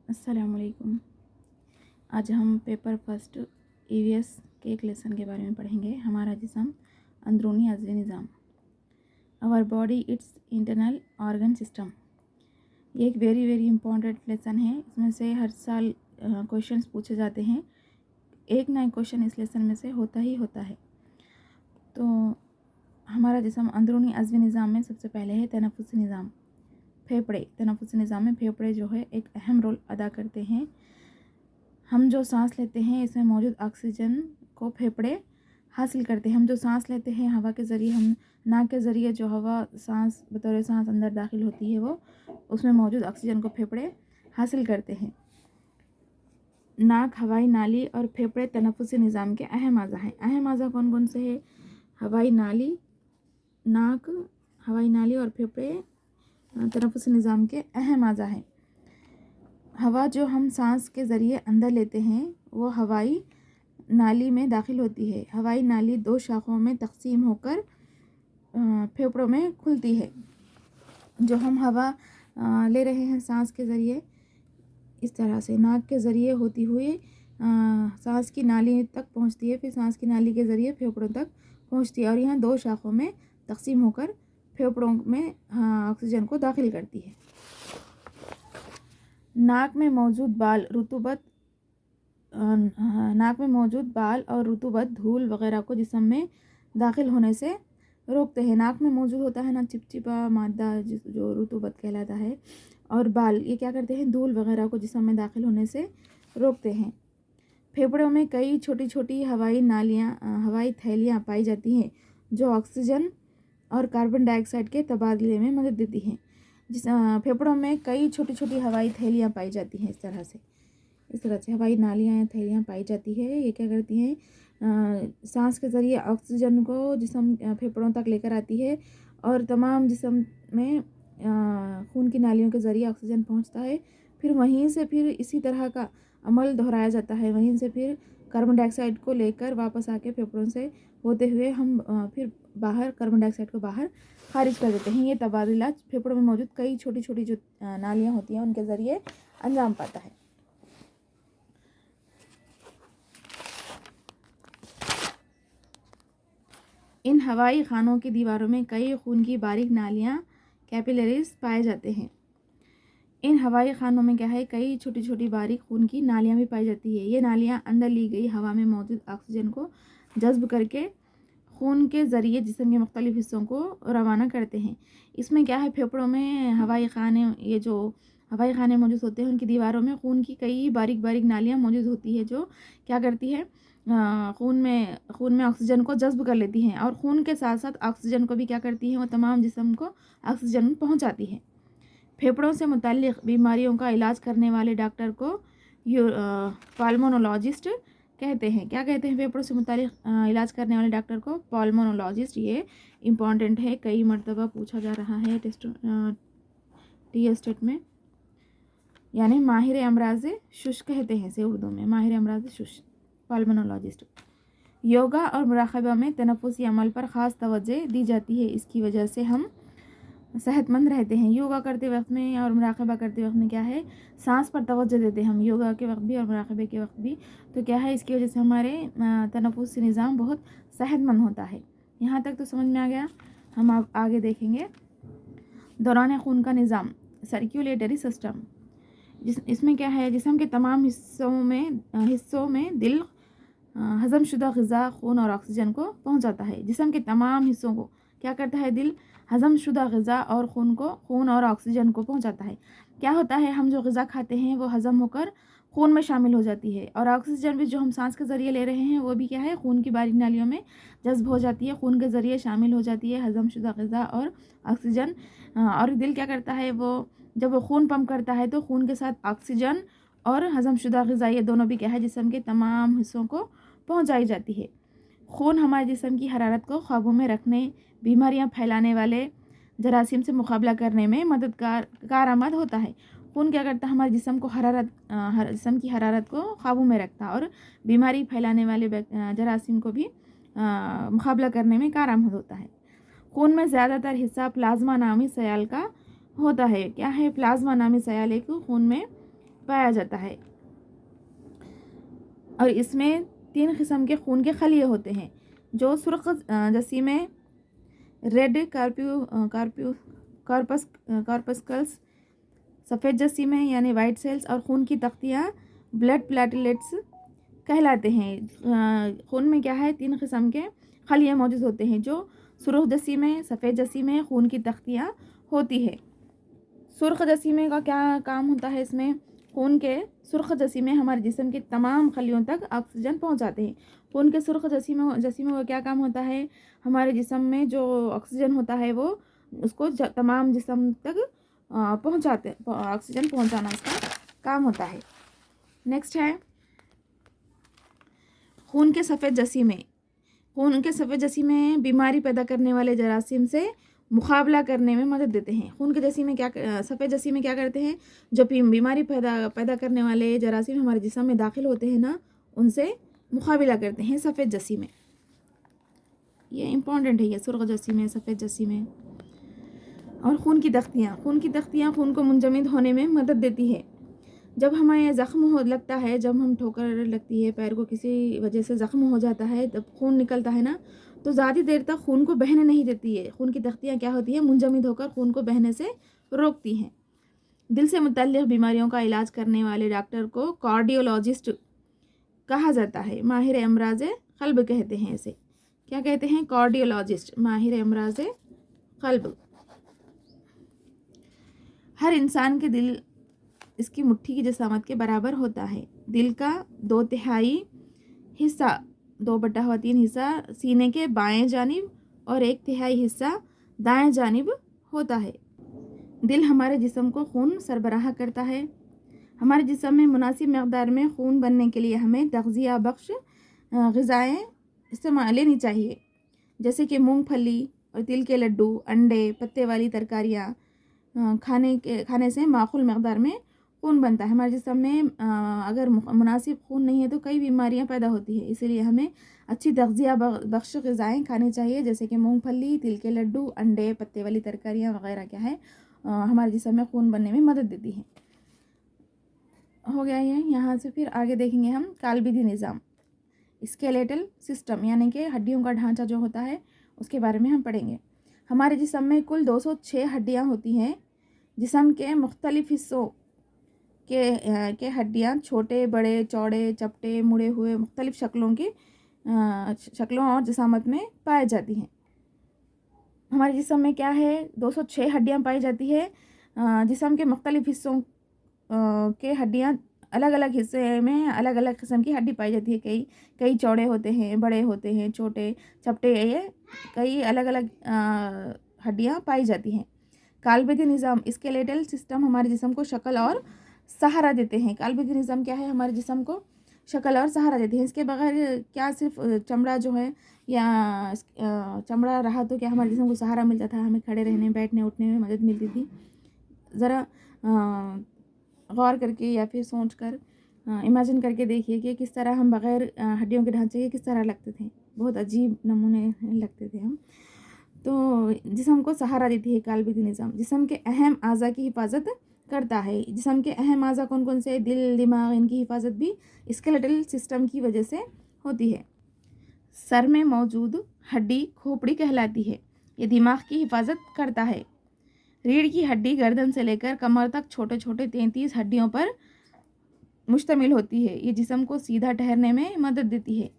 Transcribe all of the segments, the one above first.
अस्सलाम वालेकुम। आज हम पेपर फर्स्ट ईवीएस के एक लेसन के बारे में पढ़ेंगे। हमारा जिस्म अंदरूनी अज़वी निज़ाम, our body its internal organ system. ये एक वेरी इंपॉर्टेंट लेसन है। इसमें से हर साल क्वेश्चंस पूछे जाते हैं। एक ना एक क्वेश्चन इस लेसन में से होता ही होता है। तो हमारा जिस्म अंदरूनी अज़वी निज़ाम में सबसे पहले है तनफ़ुसी निज़ाम, फेफड़े। तनफ़ुसी निज़ाम में फेफड़े जो है एक अहम रोल अदा करते हैं। हम जो सांस लेते हैं इसमें मौजूद ऑक्सीजन को फेफड़े हासिल करते हैं। हम जो सांस लेते हैं हवा के ज़रिए, हम नाक के ज़रिए जो हवा सांस बतौर सांस अंदर दाखिल होती है वो उसमें मौजूद ऑक्सीजन को फेफड़े हासिल करते हैं। नाक, हवाई नाली और फेफड़े तनफ़ुसी निज़ाम के अहम अज़ा हैं। अहम अज़ा कौन कौन से हैं? हवाई नाली, नाक, हवाई नाली और फेफड़े तनफ़ुसी निज़ाम के अहम अज़ा हैं। हवा जो हम सांस के ज़रिए अंदर लेते हैं वो हवाई नाली में दाखिल होती है। हवाई नाली दो शाखों में तकसीम होकर फेफड़ों में खुलती है। जो हम हवा ले रहे हैं सांस के ज़रिए, इस तरह से नाक के ज़रिए होती हुई सांस की नाली तक पहुंचती है, फिर सांस की नाली के ज़रिए फेफड़ों तक पहुंचती है और यहाँ दो शाखों में तकसीम होकर फेफड़ों में ऑक्सीजन को दाखिल करती है। नाक में मौजूद बाल और रुतूबत धूल वगैरह को जिस्म में दाखिल होने से रोकते हैं। नाक में मौजूद होता है ना चिपचिपा मादा जो रुतूबत कहलाता है, और बाल ये क्या करते हैं? धूल वगैरह को जिस्म में दाखिल होने से रोकते हैं। फेफड़ों में कई छोटी छोटी हवाई थैलियाँ पाई जाती हैं जो ऑक्सीजन और कार्बन डाइऑक्साइड के तबादले में मदद देती हैं। फेफड़ों में कई छोटी छोटी हवाई थैलियाँ पाई जाती हैं। इस तरह से हवाई नालियाँ या थैलियाँ पाई जाती है। ये क्या करती हैं? सांस के ज़रिए ऑक्सीजन को जिस्म फेफड़ों तक लेकर आती है और तमाम जिस्म में खून की नालियों के ज़रिए ऑक्सीजन पहुंचता है। फिर वहीं से फिर इसी तरह का अमल दोहराया जाता है। वहीं से फिर कार्बन डाइऑक्साइड को लेकर वापस आके फेफड़ों से होते हुए हम फिर बाहर कार्बन डाइऑक्साइड को बाहर खारिज कर देते हैं। ये तबादला फेफड़ों में मौजूद कई छोटी छोटी जो नालियाँ होती हैं उनके ज़रिए अंजाम पाता है। इन हवाई खानों की दीवारों में कई खून की बारीक नालियाँ कैपिलरीज पाए जाते हैं। इन हवाई खानों में क्या है? कई छोटी छोटी बारीक खून की नालियाँ भी पाई जाती है। ये नालियाँ अंदर ली गई हवा में मौजूद ऑक्सीजन को जज्ब करके खून के ज़रिए जिस्म के मुख्तलिफ हिस्सों को रवाना करते हैं। इसमें क्या है? फेफड़ों में ये जो हवाई खाने मौजूद होते हैं उनकी दीवारों में खून की कई बारीक बारीक नालियाँ मौजूद होती है जो क्या करती है? खून में ऑक्सीजन को जज्ब कर लेती हैं और खून के साथ साथ ऑक्सीजन को भी क्या करती हैं? वो तमाम जिस्म को ऑक्सीजन पहुँचाती है। फेफड़ों से मुताल्लिक़ बीमारियों का इलाज करने वाले डॉक्टर को पल्मोनोलॉजिस्ट कहते हैं। क्या कहते हैं? फेफड़ों से मुताल्लिक़ इलाज करने वाले डॉक्टर को पल्मोनोलॉजिस्ट। ये इम्पॉर्टेंट है, कई मरतबा पूछा जा रहा है टेस्ट में। यानी माहिर अमराज़ शुश कहते हैं इसे उर्दू में, माहिर अमराज़ शुश, पल्मोनोलॉजिस्ट। योगा और मुराक़बा में तनफ़ुसी अमल पर ख़ास तवज्जो दी जाती है। इसकी वजह से हम सेहतमंद रहते हैं। योगा करते वक्त में और मुराक़बा करते वक्त में क्या है? सांस पर तवज्जो देते हैं हम, योगा के वक्त भी और मुराक़बे के वक्त भी। तो क्या है? इसकी वजह से हमारे तनफ़ुसी निज़ाम बहुत सेहतमंद होता है। यहाँ तक तो समझ में आ गया। हम अब आगे देखेंगे दौरान खून का निज़ाम, सर्कुलेटरी सिस्टम। इसमें क्या है? जिस्म के तमाम हिस्सों में दिल हज़मशुदा ग़िज़ा, खून और ऑक्सीजन को पहुँचाता है। जिस्म के तमाम हिस्सों को क्या करता है? दिल हज़मशुदा ग़िज़ा और खून और ऑक्सीजन को पहुँचाता है। क्या होता है? हम जो ग़िज़ा खाते हैं वो हज़म होकर खून में शामिल हो जाती है और ऑक्सीजन भी जो हम सांस के ज़रिए ले रहे हैं वो भी क्या है? खून की बारीक नालियों में जज्ब हो जाती है, खून के ज़रिए शामिल हो जाती है हज़मशुदा ग़िज़ा और ऑक्सीजन। और दिल क्या करता है? वो जब वो खून पंप करता है तो खून के साथ ऑक्सीजन और हज़मशुदा ग़िज़ा ये दोनों भी क्या है? जिस्म के तमाम हिस्सों को पहुँचाई जाती है। खून हमारे जिस्म की हरारत को काबू में रखने, बीमारियां फैलाने वाले जरासीम से मुकाबला करने में कारआमद होता है। खून क्या करता है? हमारे जिस्म की हरारत को काबू में रखता है और बीमारी फैलाने वाले जरासीम को भी मुकाबला करने में कारआमद होता है। खून में ज़्यादातर हिस्सा प्लाज्मा नामी सयाल का होता है। क्या है? प्लाज्मा नामी सयाल एक खून में पाया जाता है और इसमें 3 किस्म के खून के खलिए होते हैं, जो सुर्ख जसीमे, रेड कॉर्पस्कल्स, सफ़ेद जसीमे यानी वाइट सेल्स और खून की तख्तियाँ ब्लड प्लेटलेट्स कहलाते हैं। खून में क्या है, 3 किस्म के खलिए मौजूद होते हैं, जो सुर्ख जसीमे, सफ़ेद जसीमे, खून की तख्तियाँ होती है। सुर्ख जसीमे का क्या काम होता है, इसमें खून के सुर्ख जसीमे हमारे जिस्म के तमाम खलियों तक ऑक्सीजन पहुंचाते हैं। खून के सुर्ख जसीमे का क्या काम होता है, हमारे जिस्म में जो ऑक्सीजन होता है वो उसको तमाम जिस्म तक पहुंचाते, ऑक्सीजन पहुंचाना उसका काम होता है। नेक्स्ट है खून के सफ़ेद जसीमे। खून के सफ़ेद जसीमे बीमारी पैदा करने वाले जरासीम से मुकाबला करने में मदद देते हैं। खून के जसीमे सफ़ेद जसीमे क्या करते हैं, जो बीमारी पैदा करने वाले जरासीम हमारे जिस्म में दाखिल होते हैं ना, उनसे मुकाबला करते हैं सफ़ेद जसीमे। ये इम्पॉर्टेंट है, ये सुर्ख जसीमे, सफ़ेद जसीमे। और खून की तख्तियाँ खून को मुंजमद होने में मदद देती है। जब हमें ज़ख्म लगता है, जब हम ठोकर लगती है, पैर को किसी वजह से ज़ख्म हो जाता है, तब खून निकलता है ना, तो ज़्यादा देर तक खून को बहने नहीं देती है। खून की तख्तियाँ क्या होती है, मुंजमद होकर खून को बहने से रोकती हैं। दिल से मुतल्लिक़ बीमारियों का इलाज करने वाले डॉक्टर को कार्डियोलॉजिस्ट कहा जाता है। माहिर अमराज़ क़ल्ब कहते हैं इसे। क्या कहते हैं, कार्डियोलॉजिस्ट, माहिर अमराज़ क़ल्ब। हर इंसान के दिल इसकी मुट्ठी की जसामत के बराबर होता है। दिल का 2/3 हिस्सा, 2/3 हिस्सा सीने के बाएं जानिब और 1/3 हिस्सा दाएं जानिब होता है। दिल हमारे जिस्म को खून सरबराह करता है। हमारे जिस्म में मुनासिब मकदार में खून बनने के लिए हमें तग़ज़िया बख्श ग़िज़ाएँ इस्तेमाल लेनी चाहिए, जैसे कि मूंगफली और तिल के लड्डू, अंडे, पत्ते वाली तरकारियाँ खाने से माक़ूल मकदार में खून बनता है। हमारे जिस्म में अगर मुनासिब खून नहीं है तो कई बीमारियां पैदा होती है, इसीलिए हमें अच्छी तग़ज़िया बख्श ग़िज़ाएँ खानी चाहिए, जैसे कि मूंगफली, तिल के लड्डू, अंडे, पत्ते वाली तरकारियां वगैरह क्या है, हमारे जिस्म में खून बनने में मदद देती है। हो गया ये। यहाँ से फिर आगे देखेंगे हम कालबिदी निज़ाम, स्केलेटल सिस्टम, यानी कि हड्डियों का ढांचा जो होता है उसके बारे में हम पढ़ेंगे। हमारे जिस्म में कुल 206 हड्डियाँ होती हैं। जिस्म के मुख्तलिफ़ हिस्सों के हड्डियाँ छोटे, बड़े, चौड़े, चपटे, मुड़े हुए मुख्तलिफ़ शक्लों और जिसामत में पाई जाती हैं। हमारे जिस्म में क्या है, 206 हड्डियाँ पाई जाती है। जिस्म के मुख्तलिफ़ हिस्सों के हड्डियाँ अलग अलग हिस्से में अलग अलग किस्म की हड्डी पाई जाती है। कई चौड़े होते हैं, बड़े होते हैं, छोटे, चपटे, ये कई अलग अलग हड्डियाँ पाई जाती हैं। कालबिदी निज़ाम, स्केलेटल सिस्टम हमारे जिस्म को शक्ल और सहारा देते हैं। कालबिदी निज़ाम क्या है, हमारे जिस्म को शक्ल और सहारा देते हैं। इसके बगैर क्या सिर्फ चमड़ा जो है या चमड़ा रहा तो क्या हमारे जिस्म को सहारा मिलता था, हमें खड़े रहने, बैठने, उठने में मदद मिलती थी। ज़रा गौर करके या फिर सोच कर इमेजिन करके देखिए कि किस तरह हम बग़ैर हड्डियों के ढांचे के किस तरह लगते थे, बहुत अजीब नमूने लगते थे हम। तो जिस्म को सहारा देती है कालबिदी निज़ाम। जिस्म के अहम आज़ा की हिफाजत करता है। जिस्म के अहम आज़ा कौन कौन से, दिल, दिमाग, इनकी हिफाजत भी स्केलेटल सिस्टम की वजह से होती है। सर में मौजूद हड्डी खोपड़ी कहलाती है, ये दिमाग की हिफाजत करता है। रीढ़ की हड्डी गर्दन से लेकर कमर तक छोटे छोटे 33 हड्डियों पर मुश्तमिल होती है। ये जिस्म को सीधा ठहरने में मदद देती है।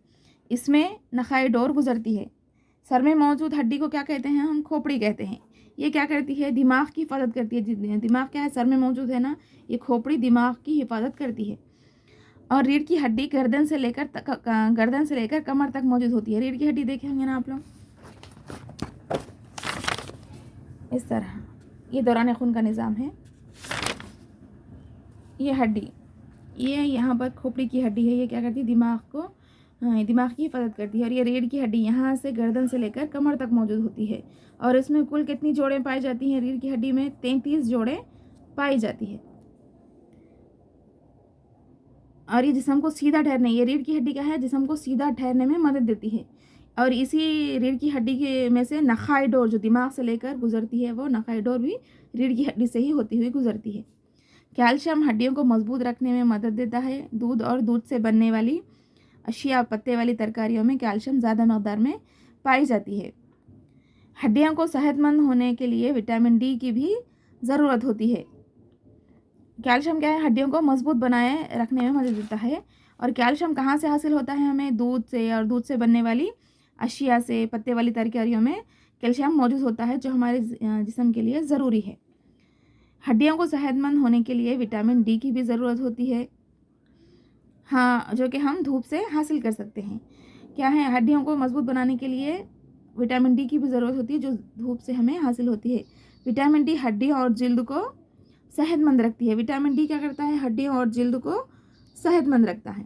इसमें नखाए डोर गुजरती है। सर में मौजूद हड्डी को क्या कहते हैं, हम खोपड़ी कहते हैं। ये क्या करती है, दिमाग की हिफाजत करती है। दिमाग क्या है, सर में मौजूद है ना, ये खोपड़ी दिमाग की हिफाजत करती है। और रीढ़ की हड्डी गर्दन से लेकर कमर तक मौजूद होती है। रीढ़ की हड्डी देखे होंगे ना आप लोग, इस तरह ये दौरान खून का निज़ाम है। ये हड्डी, ये यहाँ पर खोपड़ी की हड्डी है, ये क्या करती है, दिमाग की हिफाजत करती है। और ये रीढ़ की हड्डी यहाँ से गर्दन से लेकर कमर तक मौजूद होती है। और इसमें कुल कितनी जोड़ें पाई जाती हैं, रीढ़ की हड्डी में 33 जोड़ें पाई जाती है। और ये जिस्म को सीधा ठहरने, ये रीढ़ की हड्डी क्या है, जिस्म को सीधा ठहरने में मदद देती है। और इसी रीढ़ की हड्डी के में से नखाई डोर जो दिमाग से लेकर गुजरती है, वो नखाई डोर भी रीढ़ की हड्डी से ही होती हुई गुजरती है। कैल्शियम हड्डियों को मजबूत रखने में मदद देता है। दूध और दूध से बनने वाली अशिया, पत्ते वाली तरकारियों में कैल्शियम ज़्यादा मकदार में पाई जाती है। हड्डियों को सेहतमंद होने के लिए विटामिन डी की भी ज़रूरत होती है। कैल्शियम क्या है, हड्डियों को मजबूत बनाए रखने में मदद देता है। और कैल्शियम कहाँ से हासिल होता है हमें? दूध से, और दूध से बनने वाली अशिया से, पत्ते वाली तरकारियों में कैल्शियम मौजूद होता है, जो हमारे जिस्म के लिए ज़रूरी है। हड्डियों को सेहतमंद होने के लिए विटामिन डी की भी ज़रूरत होती है, हाँ, जो कि हम धूप से हासिल कर सकते हैं। क्या है, हड्डियों को मजबूत बनाने के लिए विटामिन डी की भी ज़रूरत होती है, जो धूप से हमें हासिल होती है। विटामिन डी हड्डियों और जिल्द को सेहतमंद रखती है। विटामिन डी क्या करता है? हड्डियों और जिल्द को सेहतमंद रखता है।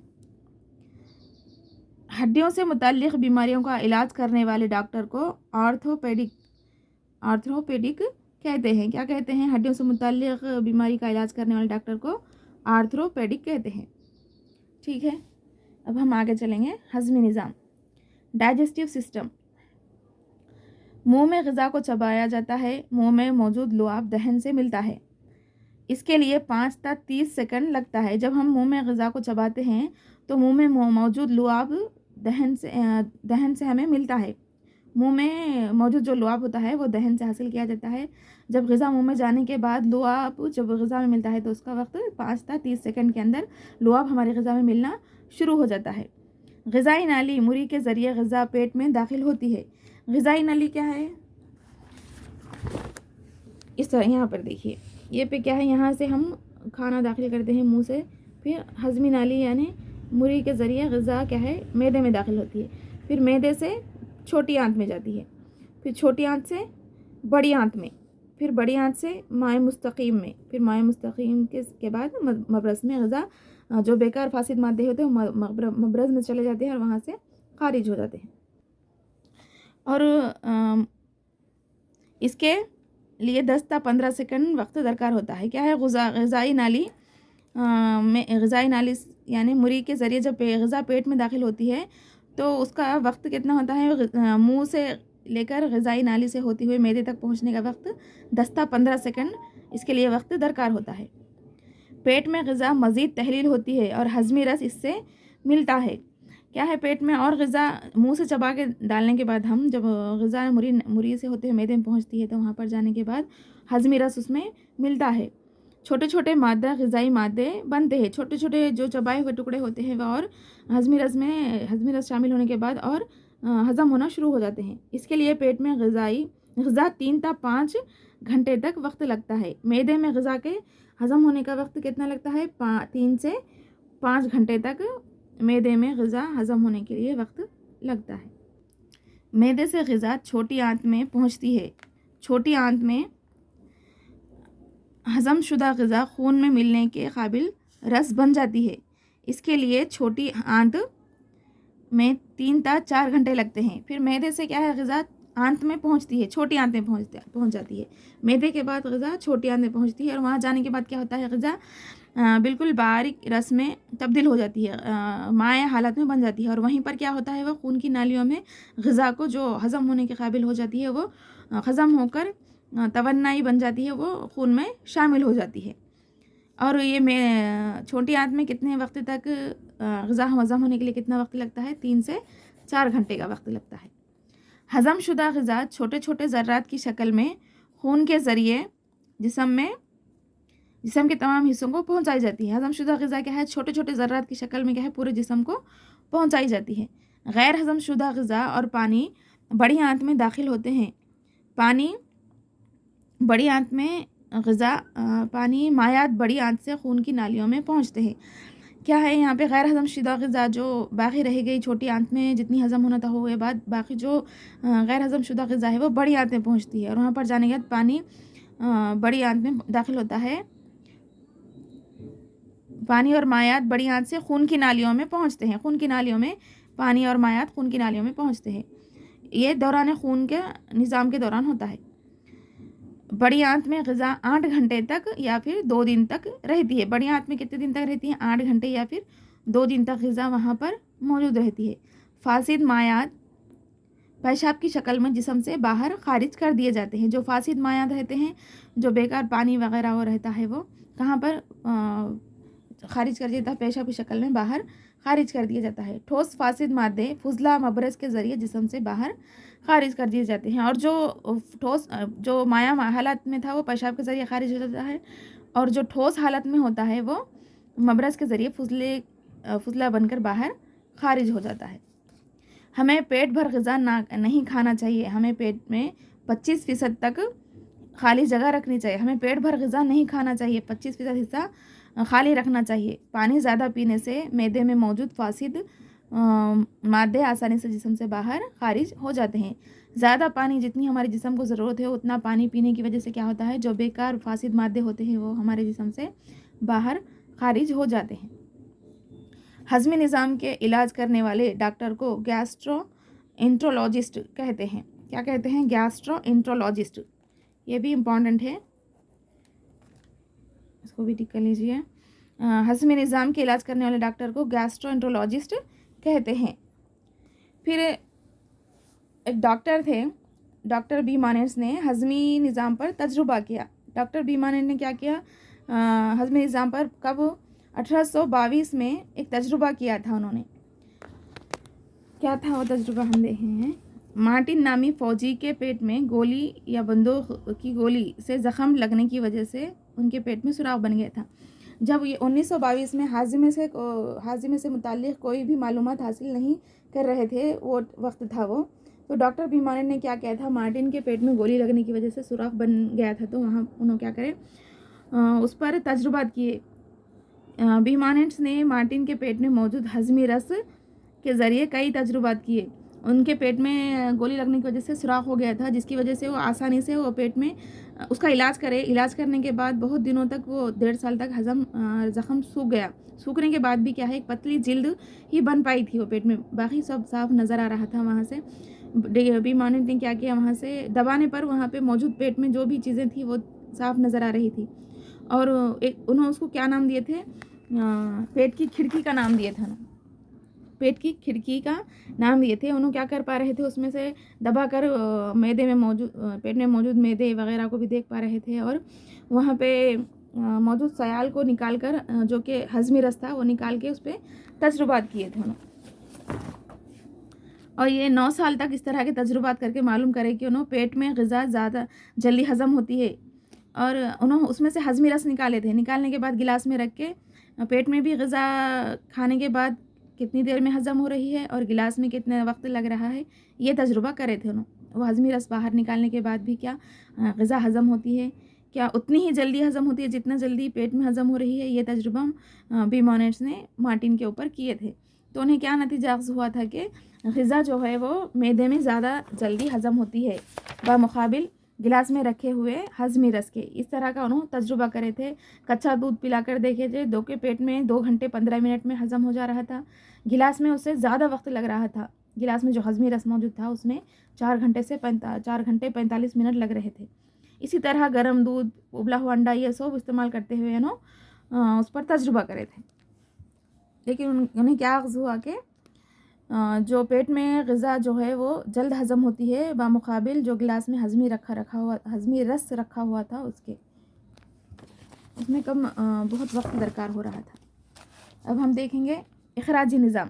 हड्डियों से मुताल्लिक़ बीमारियों का इलाज करने वाले डॉक्टर को आर्थ्रोपेडिक कहते हैं। क्या कहते हैं? हड्डियों से मुताल्लिक़ बीमारी का इलाज करने वाले डॉक्टर को आर्थ्रोपेडिक कहते हैं। ठीक है, अब हम आगे चलेंगे। हज़मी निज़ाम, डाइजेस्टिव सिस्टम। मुंह में ग़िज़ा को चबाया जाता है। मुंह में मौजूद लुआब दहन से मिलता है। इसके लिए 5 से 30 सेकंड लगता है। जब हम मुंह में ग़िज़ा को चबाते हैं तो मुंह में मौजूद लुआब दहन से हमें मिलता है। मुंह में मौजूद जो लुआब होता है वो दहन से हासिल किया जाता है। जब ग़िज़ा मुंह में जाने के बाद लुआब जब ग़िज़ा में मिलता है तो उसका वक्त 5 से 30 सेकंड के अंदर लुआब हमारी ग़िज़ा में मिलना शुरू हो जाता है। ग़िज़ाई नाली मुरी के ज़रिए ग़िज़ा पेट में दाखिल होती है। ग़िज़ाई नाली क्या है? इस तरह यहाँ पर देखिए, ये पे क्या है, यहाँ से हम खाना दाखिल करते हैं मुंह से, फिर हज़मी नाली यानी मुरी के ज़रिए ग़िज़ा क्या है, मैदे में दाखिल होती है। फिर मैदे से छोटी आंत में जाती है, फिर छोटी आंत से बड़ी आंत में, फिर बड़ी आंत से माए मुस्तकीम में, फिर माए मुस्तकीम के बाद मबरस में ग़िज़ा जो बेकार फासिद मादे होते हैं वो मबरस में चले जाते हैं और वहाँ से खारिज हो जाते हैं। और इसके लिए 10 से 15 सेकंड वक्त दरकार होता है। क्या है? ग़िज़ाई नाली में ग़िज़ाई नाली यानी मुरी के ज़रिए जब ग़िज़ा पेट में दाखिल होती है तो उसका वक्त कितना होता है? मुंह से लेकर ग़िज़ाई नाली से होती हुई मैदे तक पहुंचने का वक्त 10 से 15 सेकंड इसके लिए वक्त दरकार होता है। पेट में ग़िज़ा मज़ीद तहलील होती है और हज़मी रस इससे मिलता है। क्या है? पेट में और ग़िज़ा मुंह से चबा के डालने के बाद हम जब ग़िज़ा मुरी से होते हुए मैदे में पहुंचती है तो वहाँ पर जाने के बाद हज़मी रस उसमें मिलता है। छोटे छोटे मादा ग़िज़ाई मादे बनते हैं। छोटे छोटे जो चबाए हुए टुकड़े होते हैं वह और हज़मी रस शामिल होने के बाद और हज़म होना शुरू हो जाते हैं। इसके लिए पेट में ग़िज़ा 3 से 5 घंटे तक वक्त लगता है। मैदे में ग़िज़ा के हज़म होने का वक्त कितना लगता है? 3 से 5 घंटे तक मैदे में ग़िज़ा हज़म होने के लिए वक्त लगता है। मैदे से ग़िज़ा छोटी आंत में पहुंचती है। छोटी आंत में हज़म शुदा ग़िज़ा खून में मिलने के काबिल रस बन जाती है। इसके लिए छोटी आंत में 3 से 4 घंटे लगते हैं। फिर मैदे से क्या है, ग़िज़ा आंत में पहुंचती है, छोटी आंत में पहुंच जाती है। मैदे के बाद ग़िज़ा छोटी आंत में पहुंचती है और वहाँ जाने के बाद क्या होता है, ग़िज़ा बिल्कुल बारीक रस में तब्दील हो जाती है, माए हालत में बन जाती है। और वहीं पर क्या होता है, वो खून की नालियों में ग़िज़ा को जो हज़म होने के काबिल हो जाती है वो हज़म होकर तवन्नाई बन जाती है, वो खून में शामिल हो जाती है। और ये छोटी आंत में कितने वक्त तक ग़िज़ा हज़म होने के लिए कितना वक्त लगता है? 3 से 4 घंटे का वक्त लगता है। हज़म शुदा ग़िज़ा छोटे छोटे ज़र्रात की शक्ल में खून के ज़रिए जिस्म के तमाम हिस्सों को पहुंचाई जाती है। हज़म शुदा ग़िज़ा क्या है? छोटे छोटे ज़र्रात की शक्ल में क्या है, पूरे जिस्म को पहुंचाई जाती है। गैर हज़म शुदा ग़िज़ा और पानी बड़ी आंत में दाखिल होते हैं। बड़ी आंत में ग़िज़ा पानी मायात बड़ी आंत से खून की नालियों में पहुंचते हैं। क्या है यहाँ पे? गैर हज़म शुदा ग़िज़ा जो बाकी रह गई छोटी आंत में जितनी हज़म होना था हुए बाद, बाकी जो गैर हज़म शुदा ग़िज़ा है वो बड़ी आंत में पहुँचती है और वहाँ पर जाने के बाद पानी बड़ी आंत में दाखिल होता है। पानी और मायात बड़ी आंत से खून की नालियों में पहुँचते हैं। खून की नालियों में पानी और मायात खून की नालियों में पहुँचते हैं। ये दौरान खून के निज़ाम के दौरान होता है। बड़ी आंत में ग़िज़ा 8 घंटे तक या फिर 2 दिन तक रहती है। बड़ी आंत में कितने दिन तक रहती है? 8 घंटे या फिर 2 दिन तक ग़िज़ा वहाँ पर मौजूद रहती है। फासिद मायात पेशाब की शक्ल में जिस्म से बाहर खारिज कर दिए जाते हैं। जो फासिद मायात रहते हैं, जो बेकार पानी वगैरह वो रहता है, वो कहाँ पर खारिज कर दिया जाता है, पेशाब की शक्ल में बाहर खारिज कर दिया जाता है। ठोस फासिद मादे फुजला मबरस के ज़रिए जिस्म से बाहर खारिज कर दिए जाते हैं। और जो ठोस जो माया हालत में था वो पेशाब के ज़रिए खारिज हो जाता है, और जो ठोस हालत में होता है वो मबरस के ज़रिए फुजला बनकर बाहर खारिज हो जाता है। हमें पेट भर ग़िज़ा नहीं खाना चाहिए। हमें पेट में 25% तक खाली जगह रखनी चाहिए। हमें पेट भर ग़िज़ा नहीं खाना चाहिए, 25% हिस्सा खाली रखना चाहिए। पानी ज़्यादा पीने से मैदे में मौजूद फासिद मादे आसानी से जिस्म से बाहर खारिज हो जाते हैं। ज़्यादा पानी जितनी हमारे जिस्म को ज़रूरत है उतना पानी पीने की वजह से क्या होता है, जो बेकार फासिद मादे होते हैं वो हमारे जिस्म से बाहर खारिज हो जाते हैं। हज़मी निज़ाम के इलाज करने वाले डॉक्टर को गैस्ट्रोएंट्रोलॉजिस्ट कहते हैं। क्या कहते हैं? गैस्ट्रोएंट्रोलॉजिस्ट। ये भी इम्पॉर्टेंट है, इसको भी टिक कर लीजिए। हज़मी निज़ाम के इलाज करने वाले डॉक्टर को गैस्ट्रोएंट्रोलॉजिस्ट कहते हैं। फिर एक डॉक्टर थे, डॉक्टर बी मानेर्स ने हज़मी निज़ाम पर तजुर्बा किया। डॉक्टर बी मानेर ने क्या किया? हज़मी निज़ाम पर कब? 1822 में एक तजुर्बा किया था उन्होंने। क्या था वो तजुर्बा, हम देखे हैं। मार्टिन नामी फ़ौजी के पेट में गोली या बंदूक की गोली से ज़ख़म लगने की वजह से उनके पेट में सुराख बन गया था। जब ये 1922 में हाजिमे से मुताल्लिक़ कोई भी मालूमात हासिल नहीं कर रहे थे, वो वक्त था वो, तो डॉक्टर बी मानेर ने क्या किया था, मार्टिन के पेट में गोली लगने की वजह से सुराख बन गया था, तो वहाँ उन्होंने क्या करे, उस पर तजुर्बात किए। बी मानेर्स ने मार्टिन के पेट में मौजूद हज़मी रस के ज़रिए कई तजुर्बात किए। उनके पेट में गोली लगने की वजह से सुराख हो गया था, जिसकी वजह से वो आसानी से वो पेट में उसका इलाज करे। इलाज करने के बाद बहुत दिनों तक वो 1.5 साल तक ज़ख़म सूख गया। सूखने के बाद भी क्या है, एक पतली जिल्द ही बन पाई थी वो पेट में, बाकी सब साफ नज़र आ रहा था। वहाँ से बी मानेर ने क्या किया, वहाँ से दबाने पर वहाँ पे मौजूद पेट में जो भी चीज़ें थी वो साफ नज़र आ रही थी। और एक उन्होंने उसको क्या नाम दिए थे, पेट की खिड़की का नाम दिए था। पेट की खिड़की का नाम दिए थे। उन्होंने क्या कर पा रहे थे, उसमें से दबाकर मैदे में मौजूद पेट में मौजूद मैदे वगैरह को भी देख पा रहे थे, और वहाँ पे मौजूद सयाल को निकाल कर, जो कि हज़मी रस था, वो निकाल के उस पर तजुर्बात किए थे उन्होंने। और ये 9 साल तक इस तरह के तजुर्बात करके मालूम करे कि उन्होंने पेट में ग़िज़ा ज़्यादा जल्दी हज़म होती है, और उन्होंने उसमें से हज़मी रस निकाले थे। निकालने के बाद गिलास में रख के पेट में भी ग़िज़ा खाने के बाद कितनी देर में हज़म हो रही है और गिलास में कितना वक्त लग रहा है, ये तजुर्बा करे थे उन्होंने। वो हज़मी रस बाहर निकालने के बाद भी क्या ग़िज़ा हज़म होती है, क्या उतनी ही जल्दी हज़म होती है जितना जल्दी पेट में हज़म हो रही है, ये तजुर्बा बी मानेर्स ने मार्टिन के ऊपर किए थे। तो उन्हें क्या नतीजा हुआ था कि ग़िज़ा जो है वो मैदे में ज़्यादा जल्दी हज़म होती है बमुक़ाबिल गिलास में रखे हुए हज़मी रस के। इस तरह का उन्होंने तजुर्बा करे थे। कच्चा दूध पिलाकर देखे थे, दो के पेट में 2 घंटे 15 मिनट में हज़म हो जा रहा था। गिलास में उससे ज़्यादा वक्त लग रहा था। गिलास में जो हज़मी रस मौजूद था उसमें 4 घंटे 45 मिनट लग रहे थे। इसी तरह गर्म दूध, उबला हुआ अंडा, ये सब इस्तेमाल करते हुए उस पर तजुर्बा करे थे। लेकिन उन्हें क्या हुआ कि जो पेट में ग़िज़ा जो है वो जल्द हज़म होती है बमुक़ाबिल जो गिलास में हज़मी रस रखा हुआ था उसमें कम बहुत वक्त दरकार हो रहा था। अब हम देखेंगे इख़राजी निज़ाम।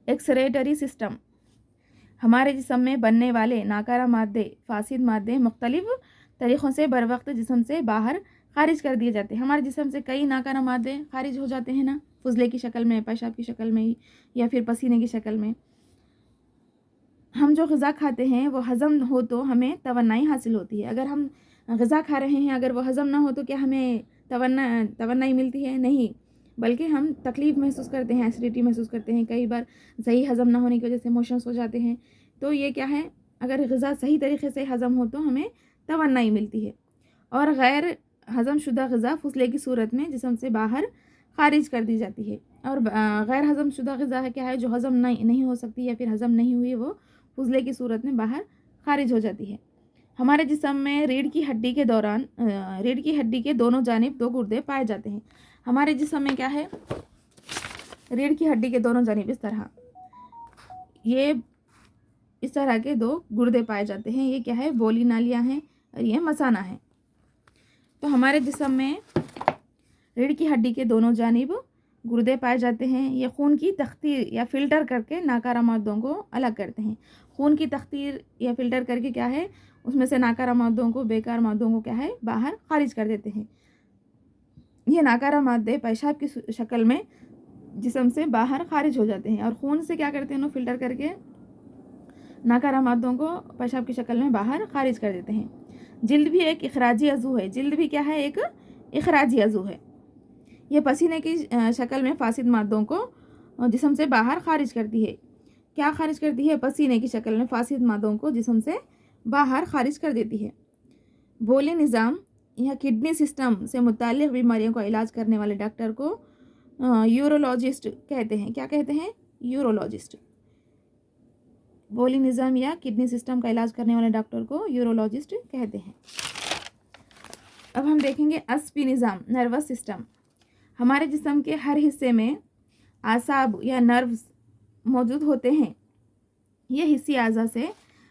Excretory system. हमारे जिस्म में बनने वाले नाकारा मादे, फासिद मादे मुख्तलिफ़ तरीक़ों से बर वक्त जिस्म से बाहर खारिज कर दिए जाते हैं। हमारे जिस्म से कई नाकारा मादे खारिज हो जाते हैं ना, फुजले की शक्ल में, पेशाब की शक्ल में, या फिर पसीने की शक्ल में। हम जो ग़िज़ा खाते हैं वो हज़म हो तो हमें तवन्नाई हासिल होती है। अगर हम ग़िज़ा खा रहे हैं, अगर वो हज़म ना हो तो क्या हमें तवन्नाई मिलती है? नहीं, बल्कि हम तकलीफ़ महसूस करते हैं, एसिडिटी महसूस करते हैं। कई बार सही हज़म ना होने की वजह से मोशंस हो जाते हैं। तो ये क्या है, अगर ग़िज़ा सही तरीके से हज़म हो तो हमें तवन्नाई मिलती है। और गैर हज़म शुदा ग़िज़ा फुसले की सूरत में जिस्म से बाहर खारिज कर दी जाती है। और गैर हज़म शुदा ग़िज़ा क्या है, जो हज़म नहीं हो सकती या फिर हज़म नहीं हुई, वो फुज़ले की सूरत में बाहर खारिज हो जाती है। हमारे जिस्म में रीढ़ की हड्डी के दोनों जानिब 2 गुर्दे पाए जाते हैं। हमारे जिस्म में क्या है, रीढ़ की हड्डी के दोनों जानिब इस तरह के 2 गुर्दे पाए जाते हैं। ये क्या है, बोली नालियाँ हैं और ये मसाना है। تو ہمارے جسم میں ریڑھ کی ہڈی کے دونوں جانب گردے پائے جاتے ہیں. یہ خون کی تخدیر یا فلٹر کر کے ناکارہ مادوں کو الگ کرتے ہیں. خون کی تخدیر یا فلٹر کر کے کیا ہے اس میں سے ناکارہ مادوں کو بیکار مادوں کو کیا ہے باہر خارج کر دیتے ہیں. یہ ناکارہ مادے پیشاب کی شکل میں جسم سے باہر خارج ہو جاتے ہیں اور خون سے کیا کرتے ہیں فلٹر کر کے ناکارہ مادوں کو پیشاب کی شکل میں باہر خارج کر دیتے ہیں. جلد بھی ایک اخراجی عضو ہے. جلد بھی کیا ہے ایک اخراجی عضو ہے. یہ پسینے کی شکل میں فاسد مادوں کو جسم سے باہر خارج کرتی ہے. کیا خارج کرتی ہے؟ پسینے کی شکل میں فاسد مادوں کو جسم سے باہر خارج کر دیتی ہے. بولی نظام یا کڈنی سسٹم سے متعلق بیماریوں کا علاج کرنے والے ڈاکٹر کو یورولوجسٹ کہتے ہیں. کیا کہتے ہیں؟ یورولوجسٹ. بولی نظام یا کڈنی سسٹم کا علاج کرنے والے ڈاکٹر کو یورولوجسٹ کہتے ہیں. اب ہم دیکھیں گے عصبی نظام، نروس سسٹم. ہمارے جسم کے ہر حصے میں اعصاب یا نروز موجود ہوتے ہیں. یہ حسی اعضاء سے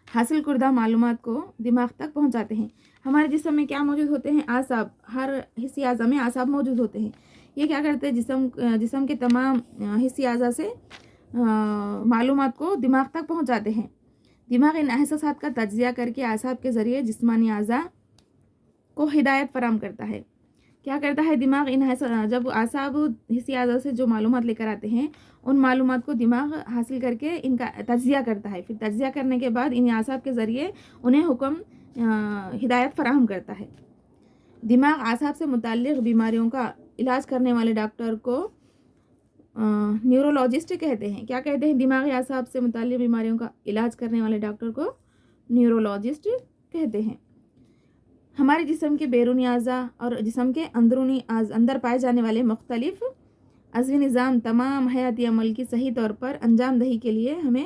حاصل کردہ معلومات کو دماغ تک پہنچاتے ہیں. ہمارے جسم میں کیا موجود ہوتے ہیں؟ اعصاب. ہر حسی اعضاء میں اعصاب موجود ہوتے ہیں. یہ کیا کرتے ہیں؟ جسم کے تمام حسی اعضاء سے معلومات کو دماغ تک پہنچاتے ہیں. دماغ ان احساسات کا تجزیہ کر کے اعصاب کے ذریعے جسمانی اعضاء کو ہدایت فراہم کرتا ہے. کیا کرتا ہے دماغ؟ جب اعصاب حسی اعضاء سے جو معلومات لے کر آتے ہیں ان معلومات کو دماغ حاصل کر کے ان کا تجزیہ کرتا ہے. پھر تجزیہ کرنے کے بعد ان اعصاب کے ذریعے انہیں حکم ہدایت فراہم کرتا ہے. دماغ اعصاب سے متعلق بیماریوں کا علاج کرنے والے ڈاکٹر کو نیورولوجسٹ کہتے ہیں. کیا کہتے ہیں؟ دماغی اعصاب سے متعلق بیماریوں کا علاج کرنے والے ڈاکٹر کو نیورولوجسٹ کہتے ہیں. ہمارے جسم کے بیرونی اعضاء اور جسم کے اندرونی اندر پائے جانے والے مختلف عضوی نظام تمام حیاتی عمل کی صحیح طور پر انجام دہی کے لیے ہمیں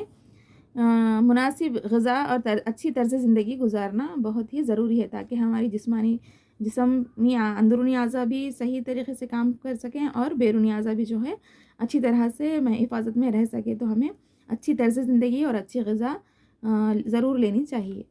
مناسب غذا اور اچھی طرز زندگی گزارنا بہت ہی ضروری ہے تاکہ ہماری جسمانی اندرونی اعضاء بھی صحیح طریقے سے کام کر سکیں اور بیرونی اعضاء بھی جو ہے اچھی طرح سے حفاظت میں رہ سکے. تو ہمیں اچھی طرز زندگی اور اچھی غذا ضرور لینی چاہیے.